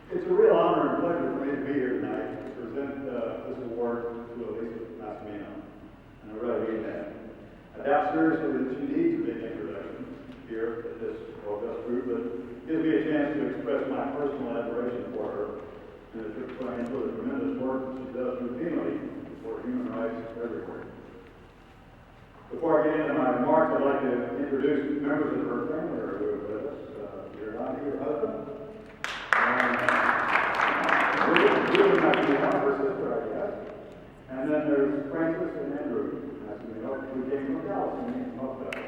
It's a real honor and pleasure for me to be here tonight to present this award to Elisa Massimino, and I really mean that. I doubt seriously that she needs a big introduction here at this august group, but it gives me a chance to express my personal admiration for her and for the tremendous work that she does routinely for human rights everywhere. Before I get into my remarks, I'd like to introduce members of her family who are with us. Yolanda, her husband. Ruben Massimino, her sister, I guess. And then there's Francis and Andrew Massimino, who came from Dallas and came from up there.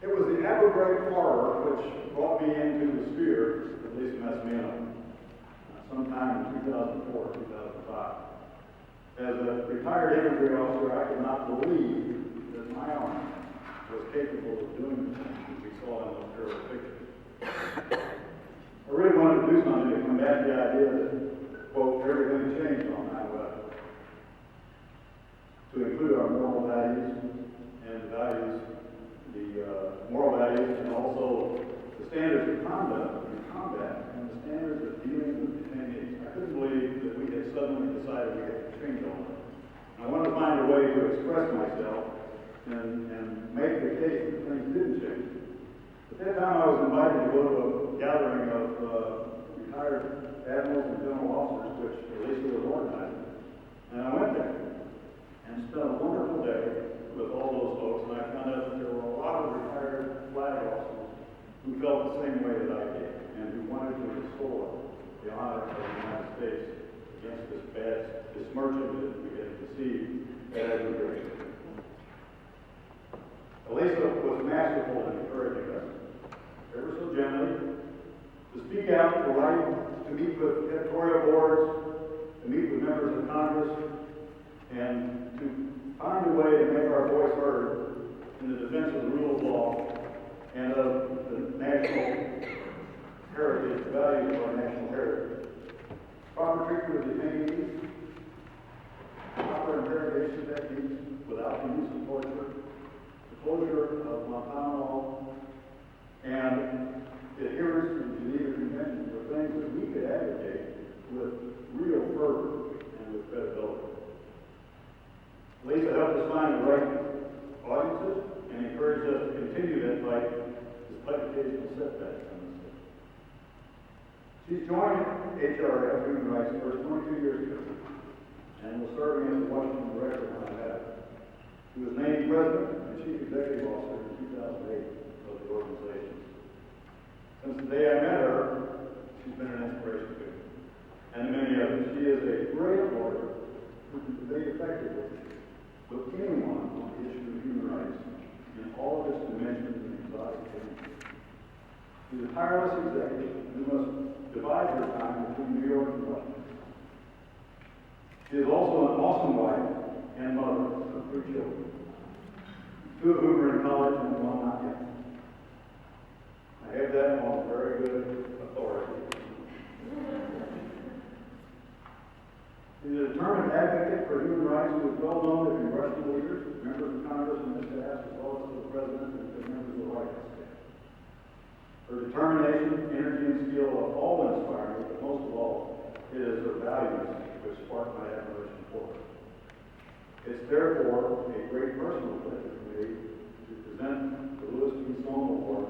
It was the ever-great horror which brought me into the sphere of Elisa Massimino sometime in 2004, 2005. As a retired infantry officer, I could not believe that my army was capable of doing the things that we saw in those terrible pictures. I really wanted to do something to combat the idea that, quote, everything changed on 9/11. To include our moral values and moral values and also the standards of conduct and combat and the standards of dealing with detainees. I couldn't believe that we had suddenly decided we had to change all that. I wanted to find a way to express myself and make the case that things didn't change. At that time, I was invited to go to a gathering of retired admirals and general officers, which Elisa was organizing. And I went there and spent a wonderful day with all those folks, and I found out that there were a lot of retired flag officers who felt the same way that I did, and who wanted to restore the honor of the United States against this besmirching that we had received at Abu Ghraib. Elisa was masterful in encouraging us, ever so gently, to speak out, to write, to meet with editorial boards, to meet with members of Congress, and to find a way to make our voice heard in the defense of the rule of law and of the national heritage, the values of our national heritage. Proper treatment of detainees, proper interrogation techniques without the use of torture, the closure of Guantanamo, and adherence to the Geneva Convention were things that we could advocate with real fervor and with credibility. Elisa helped us find the right audiences and encouraged us to continue that fight despite occasional setbacks on this thing. She's joined HRF, Human Rights First, 22 years ago, and was serving as the Washington Director when I met her. She was named President and Chief Executive Officer in 2008 of the organization. Since the day I met her, she's been an inspiration to me, and to many others. She is a great lawyer who can debate effectively with anyone on the issue of human rights in all of its dimensions and exotic things. She's a tireless executive who must divide her time between New York and Washington. She is also an awesome wife and mother of 3 children, 2 of whom are in college and 1 not yet. I have that on very good authority. She's a determined advocate for human rights who is well known to congressional leaders, members of Congress and the staff, as well as to the President and to members of the White House staff. Her determination, energy, and skill are all inspiring, but most of all, it is her values which spark my admiration for her. It's therefore a great personal pleasure for me to present the Louis P. Sloan Award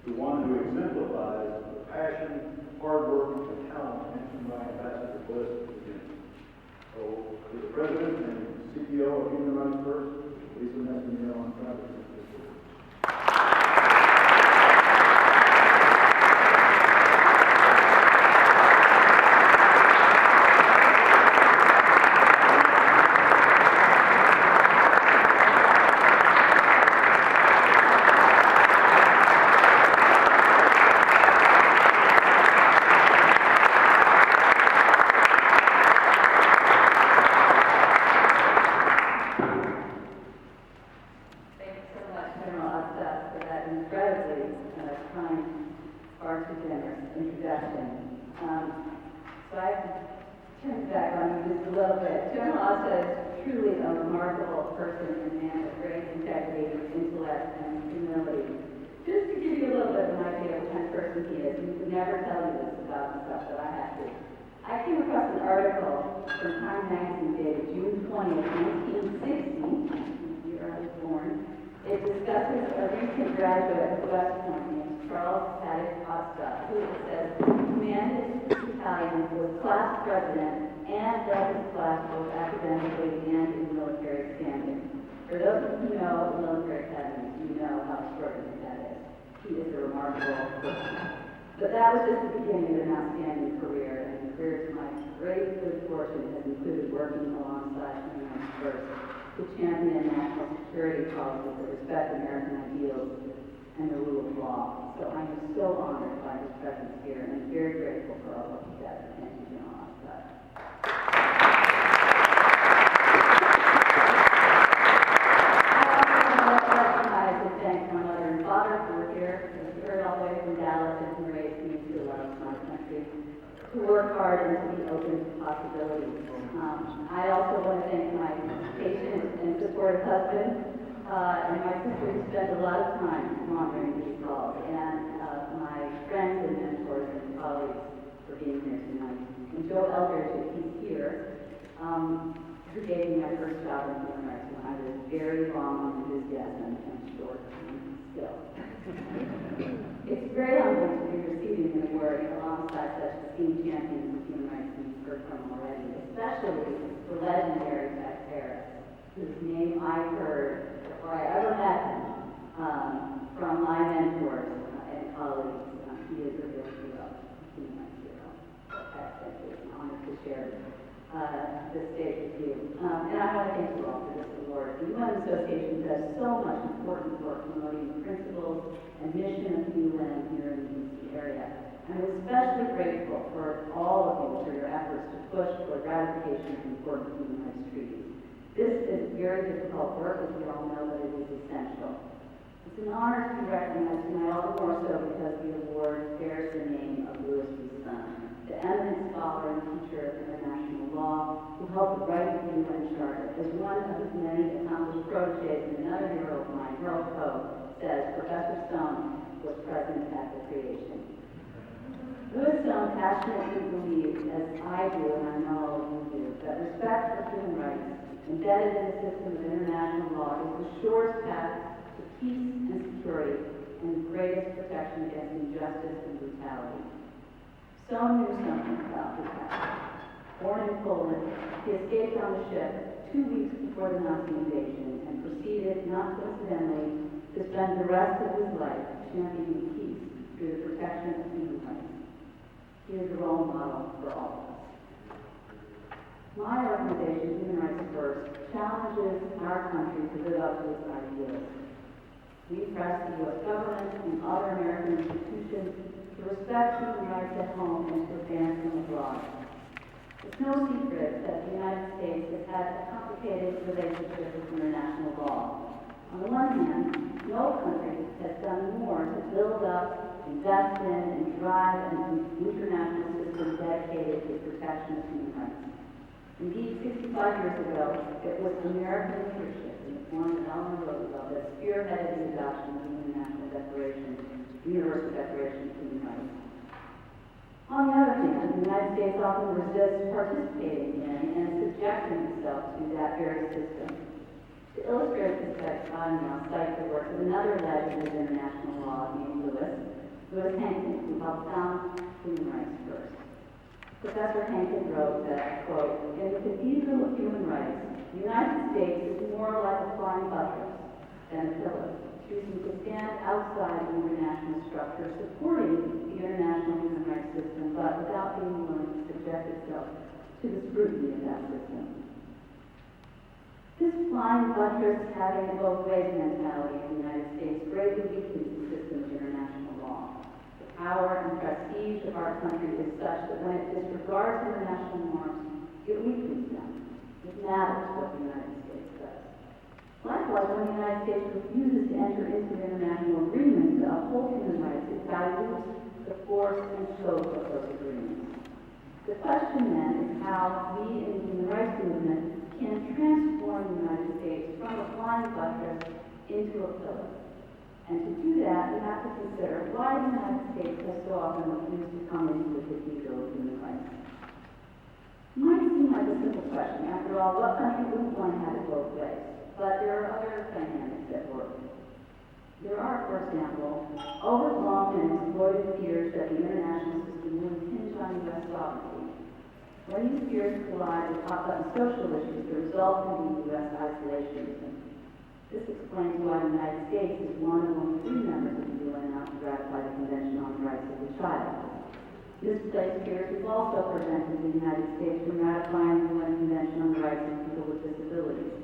to one who exemplifies the passion, hard work, and talent mentioned by Ambassador Bliss at the beginning. So, to the President and CEO of Human Rights First, Elisa Massimino, I'm proud to present this award. So I turned back on you just a little bit. General Asta is truly a remarkable person and man of great integrity, intellect, and humility. Just to give you a little bit of an idea of what kind of person he is, and he would never tell you this about himself, but I have to. I came across an article from Time magazine dated June 20th, 1960, the year I was born. It discusses a recent graduate of West Point named Charles Paddock Costa, who it says commanded his battalion, was class president, and led his class both academically and in military standing. For those of you who know military academies, you know how extraordinary that is. He is a remarkable person. But that was just the beginning of an outstanding career, and the career to my great good fortune has included working alongside Human Rights First to champion national security policies that respect American ideals and the rule of law. So I am so honored by his presence here and very grateful for all of you guys. Thank you, General Osgood. I also want to recognize and thank my mother and father who were here, as you heard, all the way from Dallas, and who raised me to love my country, to work hard and to be open to possibilities. I also want to thank my patient and supportive husband and my sister who spent a lot of time monitoring these calls, and my friends and mentors and colleagues for being here tonight. And Joe Eldridge, if he's here, who gave me my first job in human rights when I was very long on enthusiasm and short on skill. It's very humbling to be receiving an award alongside such esteemed champions of human rights we've heard from already, especially the legendary Jack Harris, whose name I heard before I ever met him from my mentors and colleagues. He is a real hero, a human rights hero. It's an honor to share this stage with you. And I want to thank you all for this award. The UN Association does so much important work promoting the principles and mission of the UN here in the DC area. I'm especially grateful for all of you for your efforts to push for ratification of important human rights treaties. This is very difficult work, as we all know, but it is essential. It's an honor to be recognized tonight, all the more so because the award bears the name of Louis B. Son, the eminent scholar and teacher of international law who helped write the UN Charter. As one of his many accomplished proteges and another hero of mine, Harold Poe, says, Professor Stone was present at the creation. Louis Stone passionately believed, as I do and I know all of you do, that respect for human rights embedded in the system of international law is the surest path to peace and security and the greatest protection against injustice and brutality. Stone knew something about brutality. Born in Poland, he escaped on a ship 2 weeks before the Nazi invasion and proceeded, not coincidentally, to spend the rest of his life championing peace through the protection of human rights. He is a role model for all of us. My organization, Human Rights First, challenges our country to live up to its ideals. We press the U.S. government and other American institutions to respect human rights at home and to advance them abroad. It's no secret that the United States has had a complicated relationship with international law. On the one hand, no country has done more to build up, invest in, and drive an international system dedicated to the protection of human rights. Indeed, 65 years ago, it was American leadership in the form of Eleanor Roosevelt that spearheaded the adoption of the Universal Declaration of Human Rights. On the other hand, the United States often resists participating in and subjecting itself to that very system. To illustrate this dichotomy, I'll cite the work of another legend of international law named Louis Hankin, who helped found Human Rights First. Professor Hankin wrote that, quote, in the cathedral of human rights, the United States is more like a flying buttress than a pillar, choosing to stand outside the international structure, supporting the international human rights system, but without being willing to subject itself to the scrutiny of that system. This flying buttress, having a both ways mentality in the United States, greatly weakens the system of international law. The power and prestige of our country is such that when it disregards international norms, it weakens them. It matters what the United States does. Likewise, when the United States refuses to enter into international agreements to uphold human rights, it dilutes the force and scope of those agreements. The question then is how we in the human rights movement can transform the United States from a flying buttress into a pillar. And to do that, we have to consider why the United States has so often refused to come into the cathedral of human rights. It might seem like a simple question. After all, what country wouldn't want to have it both ways? But there are other dynamics at work. There are, for example, overblown and exploited fears that the international system will impinge on U.S. sovereignty. When these fears collide with hot-button social issues, the result can be U.S. isolationism. This explains why the United States is one of only 3 members of the UN not to ratify the Convention on the Rights of the Child. Misplaced fears have also prevented the United States from ratifying the UN Convention on the Rights of People with Disabilities.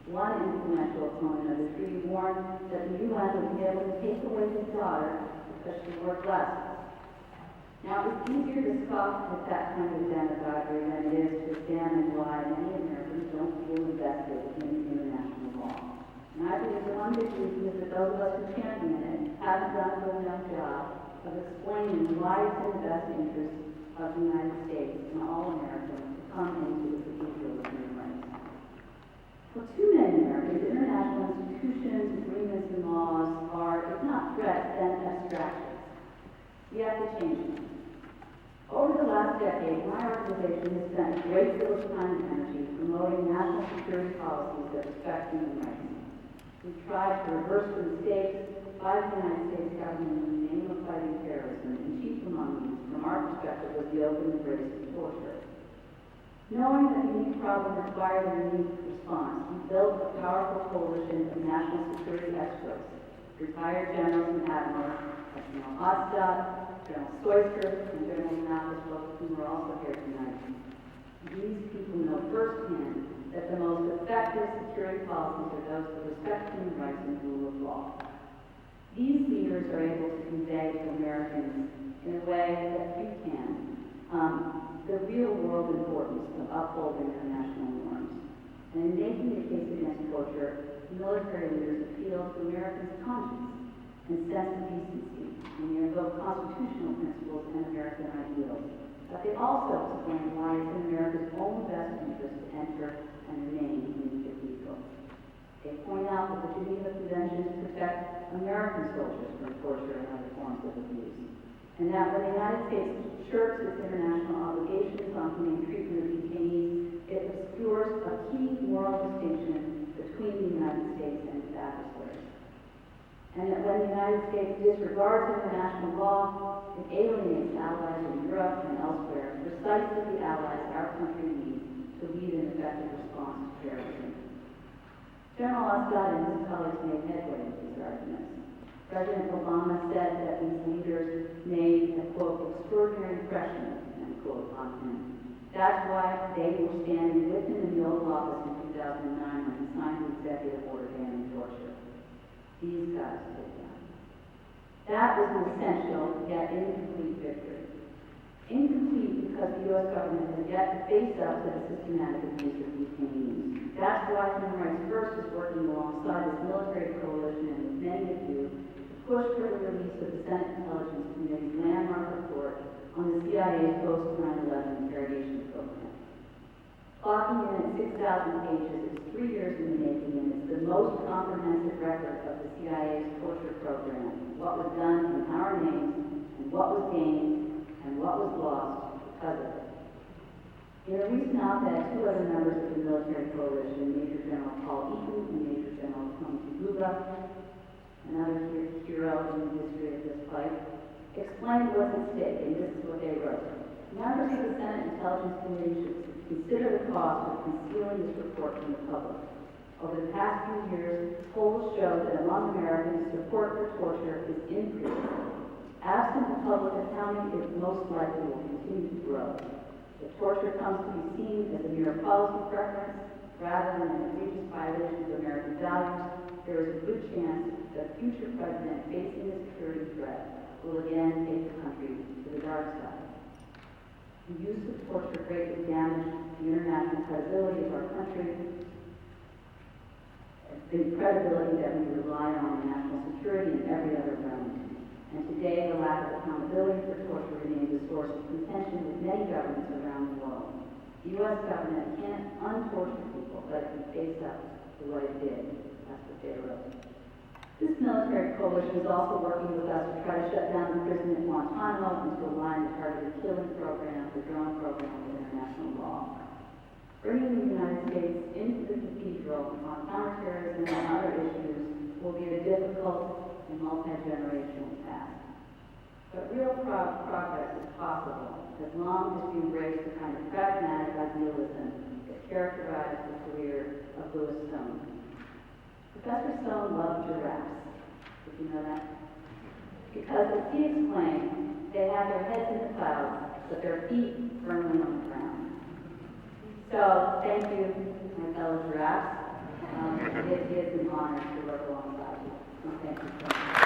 One influential opponent of the treaty warned that the UN would be able to take away his daughter because she worked less. Now, it's easier to scoff at that kind of demagoguery than it is to examine why many Americans don't feel invested in international law. And I believe the one big reason is that those of us who champion it haven't done a good enough job of explaining why it's in the best interest of the United States and all Americans to come into the cathedral of human rights. For too many Americans, international institutions, agreements, and laws are, if not threats, then abstractions. We have to change them. Over the last decade, my organization has spent a great deal of time and energy promoting national security policies that respect human rights. We've tried to reverse the mistakes by the United States government in the name of fighting terrorism, and chief among these, from our perspective, was the open embrace of torture. Knowing that the unique problem required a unique response, we built a powerful coalition of national security experts, retired generals and admirals, like General Ostad, General Soyster, and General Mathis, both of whom are also here tonight. These people know firsthand that the most effective security policies are those that respect human rights and the rule of law. These leaders are able to convey to Americans in a way that few can the real-world importance of upholding international norms. And in making the case against torture, military leaders appeal to Americans' conscience and sense of decency, and they invoke constitutional principles and American ideals. But they also explain why it's in America's own best interest to enter and remain in the cathedral. They point out that the Geneva Conventions protect American soldiers from torture and other forms of abuse, and that when the United States shirks its international obligations on humane treatment of detainees, it obscures a key moral distinction between the United States and its adversaries. And that when the United States disregards international law, it alienates allies in Europe and elsewhere, precisely the allies our country needs to lead an effective response to terrorism. General Assad and his colleagues made headway with these arguments. President Obama said that these leaders made a, quote, extraordinary impression, end quote, on him. That's why they were standing with him in the Oval Office in 2009 when he signed the executive order banning torture. These guys did that. That was an essential yet incomplete victory. Incomplete because the U.S. government has yet to face up to the systematic abuse of detainees. That's why Human Rights First is working alongside this military coalition and with many of you to push for the release of the Senate Intelligence Committee's landmark report on the CIA's post-9/11 interrogation program. Clocking in at 6,000 pages, it's 3 years in the making, and it's the most comprehensive record of the CIA's torture program, what was done in our names, and what was gained, and what was lost because of it. In a recent op-ed, 2 other members of the military coalition, Major General Paul Eaton and Major General Tony Guga, another hero in the history of this fight, explained what's at stake, and this is what they wrote. Members of the Senate Intelligence Committee should consider the cost of concealing this report from the public. Over the past few years, polls show that among Americans, support for torture is increasing. Absent the public accounting, it most likely will continue to grow. If torture comes to be seen as a mere policy preference rather than an egregious violation of American values, there is a good chance that a future president facing a security threat will again take the country to the dark side. The use of torture greatly damaged the international credibility of our country, the credibility that we rely on in national security and every other realm. And today, the lack of accountability for torture remains a source of contention with many governments around the world. The U.S. government can't untorture people, but it can face up to what it did. That's what they wrote. This military coalition is also working with us to try to shut down the prison at Guantanamo and to align the targeted killing program, the drone program with international law. Bringing the United States into the cathedral on counterterrorism and other issues will be a difficult and multi-generational task. But real progress is possible as long as we embrace the kind of pragmatic idealism that characterized the career of Louis Stone. Professor Stone loved giraffes. Did you know that? Because, as he explained, they have their heads in the clouds, but their feet firmly on the ground. So, thank you, my fellow giraffes. It is an honor to work alongside you. So thank you so much.